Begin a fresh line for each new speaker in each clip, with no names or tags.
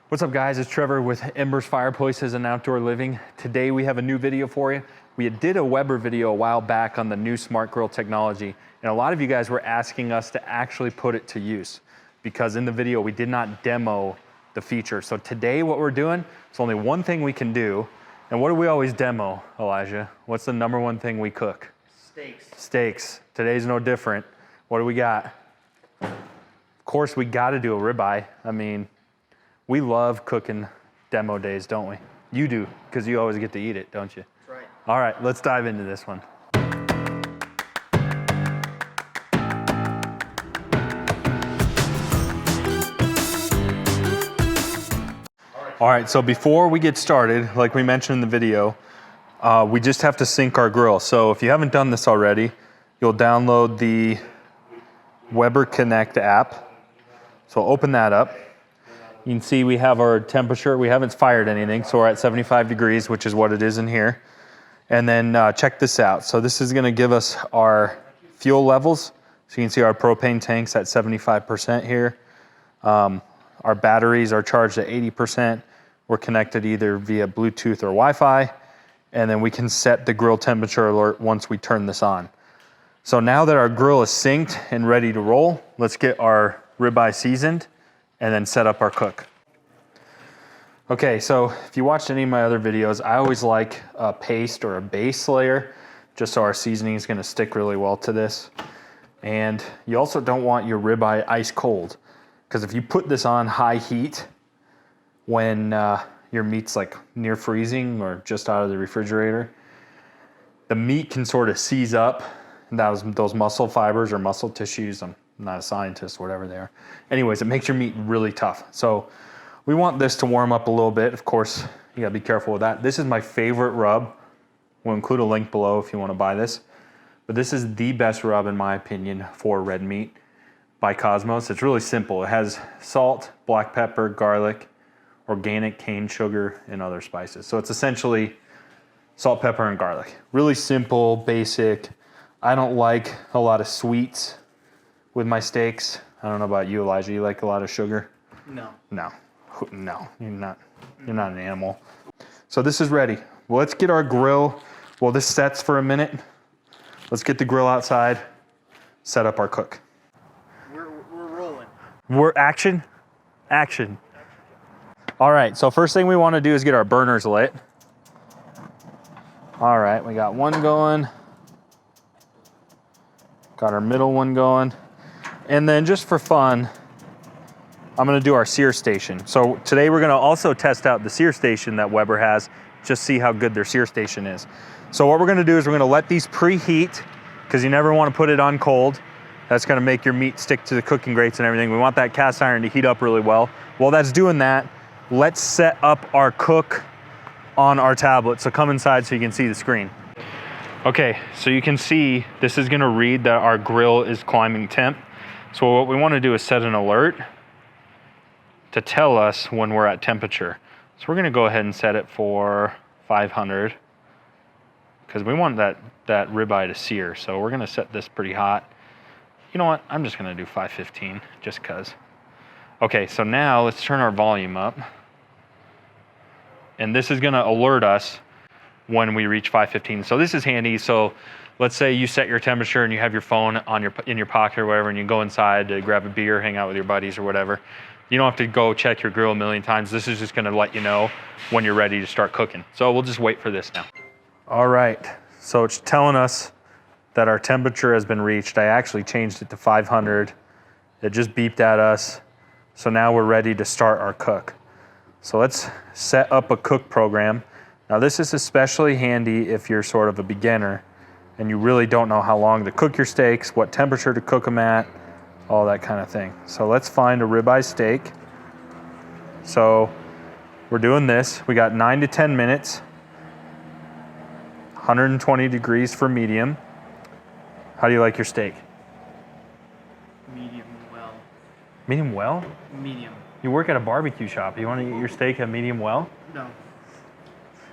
What's up guys, it's Trevor with Embers Fireplaces and Outdoor Living. Today we have a new video for you. We did a Weber video a while back on the new smart grill technology, and a lot of you guys were asking us to actually put it to use because in the video we did not demo the feature. So today what we're doing, it's only one thing we can do. And what do we always demo, Elijah? What's the number one thing we cook?
Steaks.
Steaks. Today's no different. What do we got? Of course we gotta do a ribeye. I mean, we love cooking demo days, don't we? You do, because you always get to eat it, don't you?
That's right.
All right, let's dive into this one. All right, so before we get started, like we mentioned in the video, we just have to sync our grill. So if you haven't done this already, you'll download the Weber Connect app. So open that up. You can see we have our temperature. We haven't fired anything, so we're at 75 degrees, which is what it is in here. And then check this out. So this is gonna give us our fuel levels. So you can see our propane tank's at 75% here. Our batteries are charged at 80%. We're connected either via Bluetooth or Wi-Fi. And then we can set the grill temperature alert once we turn this on. So now that our grill is synced and ready to roll, let's get our ribeye seasoned and then set up our cook. Okay, so if you watched any of my other videos, I always like a paste or a base layer, just so our seasoning is gonna stick really well to this. And you also don't want your ribeye ice cold, because if you put this on high heat when your meat's like near freezing or just out of the refrigerator, the meat can sort of seize up those muscle fibers or muscle tissues. I'm not a scientist, whatever they are. Anyways, it makes your meat really tough. So we want this to warm up a little bit. Of course, you gotta be careful with that. This is my favorite rub. We'll include a link below if you wanna buy this. But this is the best rub, in my opinion, for red meat by Cosmos. It's really simple. It has salt, black pepper, garlic, organic cane sugar, and other spices. So it's essentially salt, pepper, and garlic. Really simple, basic. I don't like a lot of sweets with my steaks. I don't know about you, Elijah. You like a lot of sugar?
No.
No, you're not an animal. So this is ready. Well, let's get our grill. Well, this sets for a minute. Let's get the grill outside, set up our cook.
We're rolling.
We're action. All right, so first thing we want to do is get our burners lit. All right, we got one going. Got our middle one going. And then just for fun, I'm gonna do our sear station. So today we're gonna also test out the sear station that Weber has, just see how good their sear station is. So what we're gonna do is we're gonna let these preheat, because you never wanna put it on cold. That's gonna make your meat stick to the cooking grates and everything. We want that cast iron to heat up really well. While that's doing that, let's set up our cook on our tablet. So come inside so you can see the screen. Okay, so you can see this is gonna read that our grill is climbing temp. So what we wanna do is set an alert to tell us when we're at temperature. So we're gonna go ahead and set it for 500 because we want that ribeye to sear. So we're gonna set this pretty hot. You know what, I'm just gonna do 515 just cause. Okay, so now let's turn our volume up. And this is gonna alert us when we reach 515. So this is handy. So let's say you set your temperature and you have your phone in your pocket or whatever, and you go inside to grab a beer, hang out with your buddies or whatever. You don't have to go check your grill a million times. This is just gonna let you know when you're ready to start cooking. So we'll just wait for this now. All right, so it's telling us that our temperature has been reached. I actually changed it to 500. It just beeped at us. So now we're ready to start our cook. So let's set up a cook program. Now this is especially handy if you're sort of a beginner and you really don't know how long to cook your steaks, what temperature to cook them at, all that kind of thing. So let's find a ribeye steak. So we're doing this. We got 9 to 10 minutes, 120 degrees for medium. How do you like your steak?
Medium well.
Medium well?
Medium.
You work at a barbecue shop. You want to eat your steak at medium well?
No.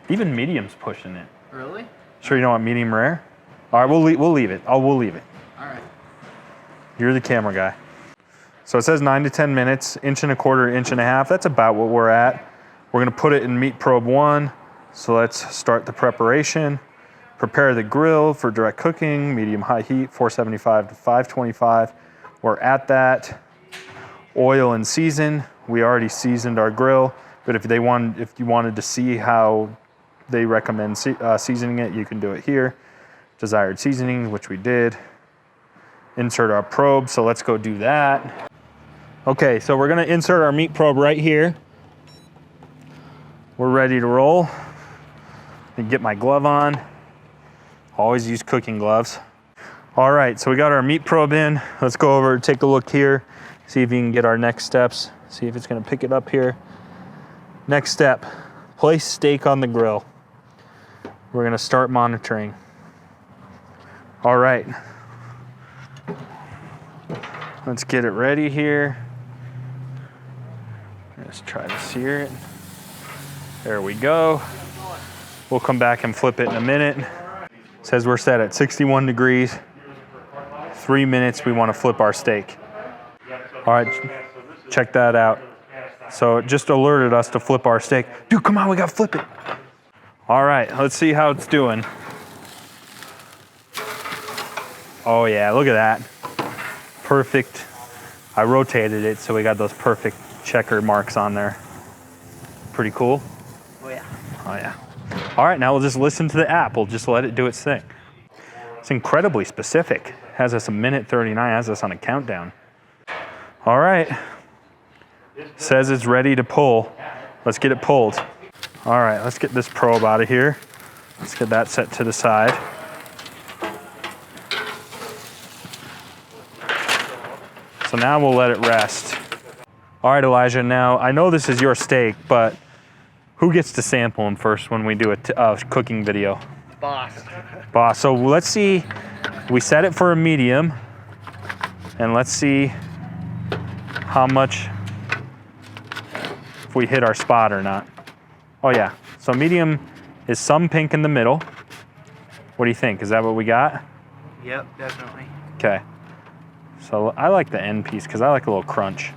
Even medium's pushing it.
Really?
Sure you don't want medium rare? All right, we'll leave it. We'll leave it.
All right.
You're the camera guy. So it says 9 to 10 minutes, 1.25 inches, 1.5 inches. That's about what we're at. We're gonna put it in meat probe 1. So let's start the preparation. Prepare the grill for direct cooking, medium-high heat, 475 to 525. We're at that. Oil and season. We already seasoned our grill, but if you wanted to see how they recommend seasoning it, you can do it here. Desired seasoning, which we did. Insert our probe, so let's go do that. Okay, so we're gonna insert our meat probe right here. We're ready to roll. Get my glove on. Always use cooking gloves. All right, so we got our meat probe in. Let's go over, take a look here, see if you can get our next steps, see if it's gonna pick it up here. Next step, place steak on the grill. We're gonna start monitoring. All right, let's get it ready here. Let's try to sear it. There we go. We'll come back and flip it in a minute. It says we're set at 61 degrees. 3 minutes, we want to flip our steak. All right, check that out. So it just alerted us to flip our steak. Dude, come on, we got to flip it. All right, let's see how it's doing. Oh yeah, look at that. Perfect. I rotated it, so we got those perfect checker marks on there. Pretty cool.
Oh yeah.
Oh yeah. All right, now we'll just listen to the app. We'll just let it do its thing. It's incredibly specific. Has us a minute 39, has us on a countdown. All right. Says it's ready to pull. Let's get it pulled. All right, let's get this probe out of here. Let's get that set to the side. So now we'll let it rest. All right, Elijah, now I know this is your steak, but who gets to sample them first when we do a cooking video?
Boss.
Boss, so let's see. We set it for a medium, and let's see how much, if we hit our spot or not. Oh yeah, so medium is some pink in the middle. What do you think? Is that what we got?
Yep, definitely.
Okay, so I like the end piece because I like a little crunch.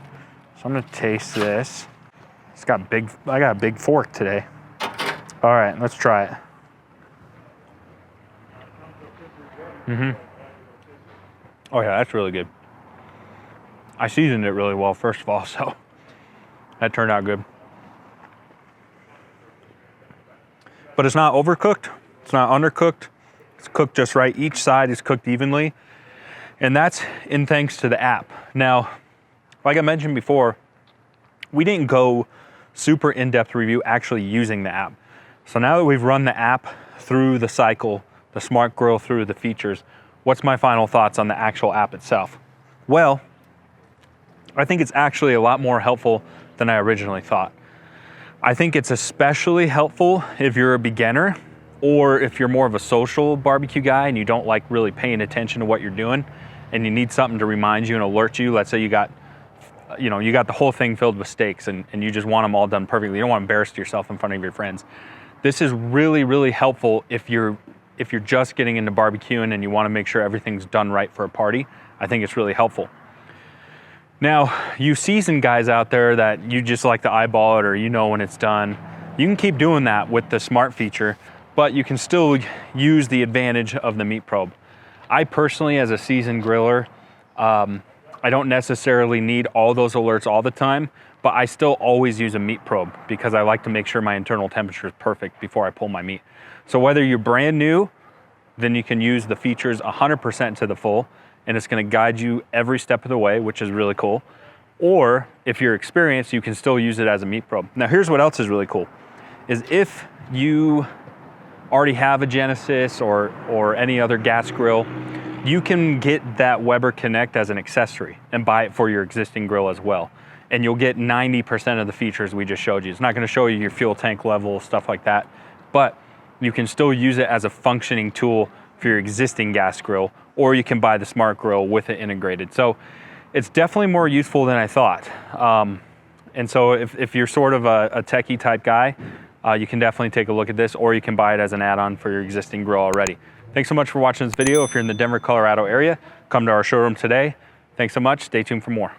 So I'm gonna taste this. I got a big fork today. All right, let's try it. Oh yeah, that's really good. I seasoned it really well, first of all, so that turned out good. But it's not overcooked, it's not undercooked. It's cooked just right. Each side is cooked evenly. And that's in thanks to the app. Now, like I mentioned before, we didn't go super in-depth review actually using the app. So now that we've run the app through the cycle, the smart grill through the features, what's my final thoughts on the actual app itself? Well, I think it's actually a lot more helpful than I originally thought. I think it's especially helpful if you're a beginner or if you're more of a social barbecue guy and you don't like really paying attention to what you're doing and you need something to remind you and alert you. Let's say you got the whole thing filled with steaks and you just want them all done perfectly. You don't want to embarrass yourself in front of your friends. This is really, really helpful if you're just getting into barbecuing and you want to make sure everything's done right for a party. I think it's really helpful. Now, you seasoned guys out there that you just like to eyeball it or you know when it's done, you can keep doing that with the smart feature, but you can still use the advantage of the meat probe. I personally, as a seasoned griller, I don't necessarily need all those alerts all the time, but I still always use a meat probe because I like to make sure my internal temperature is perfect before I pull my meat. So whether you're brand new, then you can use the features 100% to the full, and it's gonna guide you every step of the way, which is really cool. Or if you're experienced, you can still use it as a meat probe. Now here's what else is really cool, is if you already have a Genesis or any other gas grill, you can get that Weber Connect as an accessory and buy it for your existing grill as well. And you'll get 90% of the features we just showed you. It's not gonna show you your fuel tank level, stuff like that, but you can still use it as a functioning tool for your existing gas grill, or you can buy the smart grill with it integrated. So it's definitely more useful than I thought. And so if you're sort of a techie type guy, you can definitely take a look at this, or you can buy it as an add-on for your existing grill already. Thanks so much for watching this video. If you're in the Denver, Colorado area, come to our showroom today. Thanks so much. Stay tuned for more.